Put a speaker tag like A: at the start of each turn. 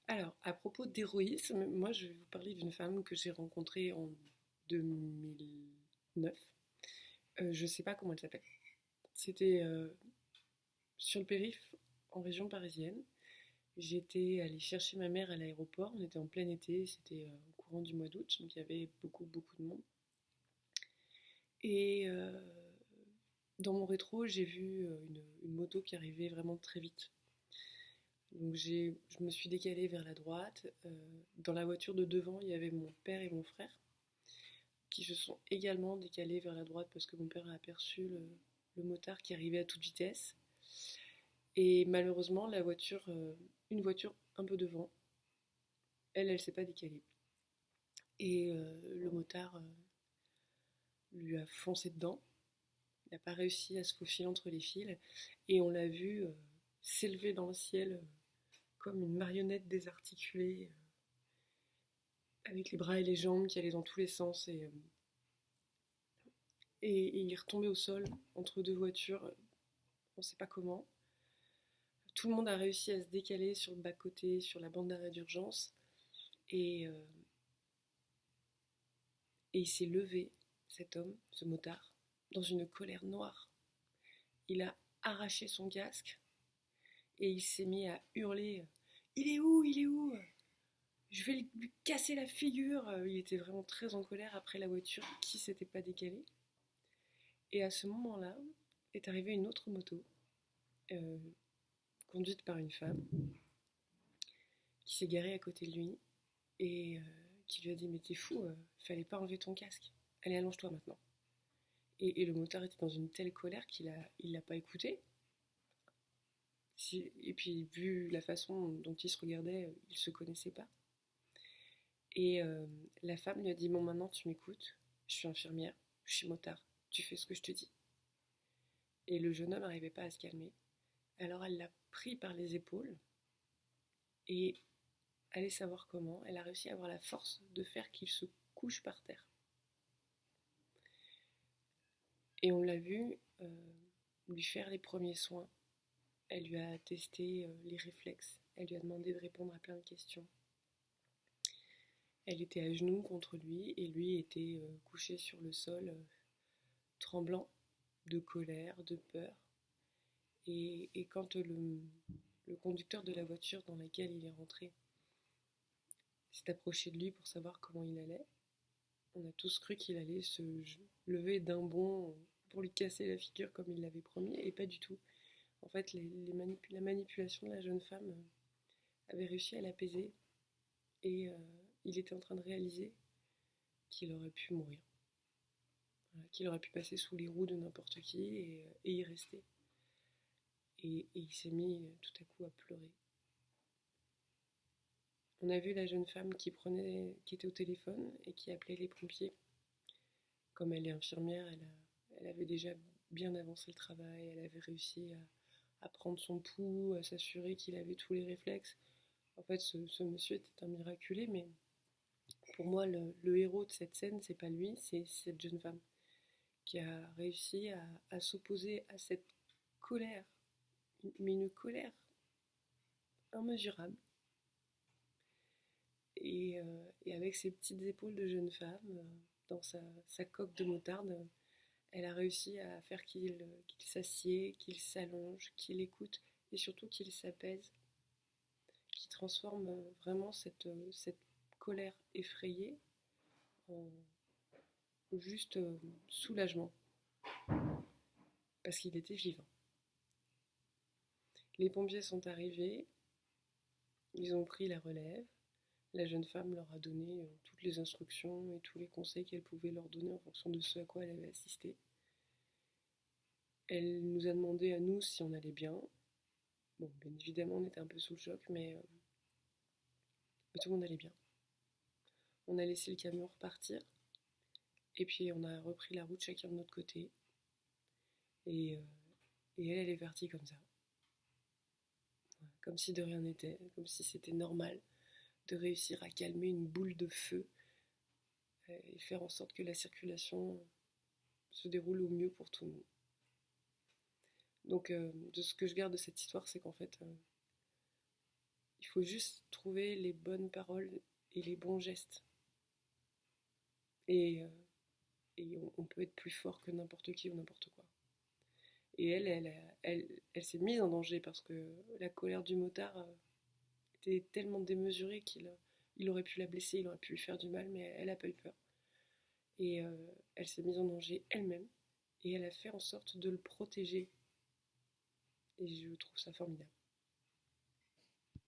A: Alors, à propos d'héroïsme, moi je vais vous parler d'une femme que j'ai rencontrée en 2009. Je sais pas comment elle s'appelle. C'était sur le périph' en région parisienne. J'étais allée chercher ma mère à l'aéroport. On était en plein été, c'était au courant du mois d'août, donc il y avait beaucoup de monde. Et dans mon rétro, j'ai vu une moto qui arrivait vraiment très vite. Donc je me suis décalée vers la droite. Dans la voiture de devant, il y avait mon père et mon frère qui se sont également décalés vers la droite parce que mon père a aperçu le motard qui arrivait à toute vitesse. Et malheureusement, une voiture un peu devant, elle s'est pas décalée. Et le motard lui a foncé dedans. Il n'a pas réussi à se faufiler entre les fils. Et on l'a vu s'élever dans le ciel comme une marionnette désarticulée, avec les bras et les jambes qui allaient dans tous les sens. Et il est retombé au sol entre deux voitures, on ne sait pas comment. Tout le monde a réussi à se décaler sur le bas-côté, sur la bande d'arrêt d'urgence. Et, euh, et il s'est levé, cet homme, ce motard, dans une colère noire. Il a arraché son casque et il s'est mis à hurler: Il est où? Il est où? Je vais lui casser la figure. Il était vraiment très en colère après la voiture qui s'était pas décalée. Et à ce moment-là est arrivée une autre moto, euh, conduite par une femme, qui s'est garée à côté de lui et qui lui a dit: Mais t'es fou, fallait pas enlever ton casque. Allez, allonge-toi maintenant. Et le motard était dans une telle colère il l'a pas écouté. Et puis, vu la façon dont il se regardait, il se connaissait pas. Et la femme lui a dit: Bon, maintenant tu m'écoutes, je suis infirmière, je suis motard, tu fais ce que je te dis. Et le jeune homme n'arrivait pas à se calmer. Alors elle l'a pris par les épaules et, allez savoir comment, elle a réussi à avoir la force de faire qu'il se couche par terre. Et on l'a vu lui faire les premiers soins. Elle lui a testé les réflexes. Elle lui a demandé de répondre à plein de questions. Elle était à genoux contre lui et lui était couché sur le sol, tremblant de colère, de peur. Et quand le conducteur de la voiture dans laquelle il est rentré s'est approché de lui pour savoir comment il allait, on a tous cru qu'il allait se lever d'un bond pour lui casser la figure comme il l'avait promis, et pas du tout. En fait, la manipulation de la jeune femme avait réussi à l'apaiser et il était en train de réaliser qu'il aurait pu mourir, voilà, qu'il aurait pu passer sous les roues de n'importe qui et y rester. Et il s'est mis tout à coup à pleurer. On a vu la jeune femme qui était au téléphone et qui appelait les pompiers. Comme elle est infirmière, elle avait déjà bien avancé le travail, elle avait réussi à prendre son pouls, à s'assurer qu'il avait tous les réflexes. En fait, ce monsieur était un miraculé, mais pour moi, le héros de cette scène, c'est pas lui, c'est cette jeune femme qui a réussi à s'opposer à cette colère, mais une colère immesurable. Et avec ses petites épaules de jeune femme, dans sa coque de moutarde, elle a réussi à faire qu'il s'assied, qu'il s'allonge, qu'il écoute et surtout qu'il s'apaise, qu'il transforme vraiment cette colère effrayée en juste soulagement, parce qu'il était vivant. Les pompiers sont arrivés, ils ont pris la relève, la jeune femme leur a donné toutes les instructions et tous les conseils qu'elle pouvait leur donner en fonction de ce à quoi elle avait assisté. Elle nous a demandé à nous si on allait bien. Bon, bien évidemment, on était un peu sous le choc, mais tout le monde allait bien. On a laissé le camion repartir, et puis on a repris la route chacun de notre côté. Et, euh, et elle est partie comme ça. Comme si de rien n'était, comme si c'était normal de réussir à calmer une boule de feu et faire en sorte que la circulation se déroule au mieux pour tout le monde. Donc de ce que je garde de cette histoire, c'est qu'en fait, il faut juste trouver les bonnes paroles et les bons gestes. Et, on peut être plus fort que n'importe qui ou n'importe quoi. Et elle s'est mise en danger parce que la colère du motard était tellement démesurée qu'il aurait pu la blesser, il aurait pu lui faire du mal, mais elle n'a pas eu peur. Et elle s'est mise en danger elle-même et elle a fait en sorte de le protéger. Et je trouve ça formidable.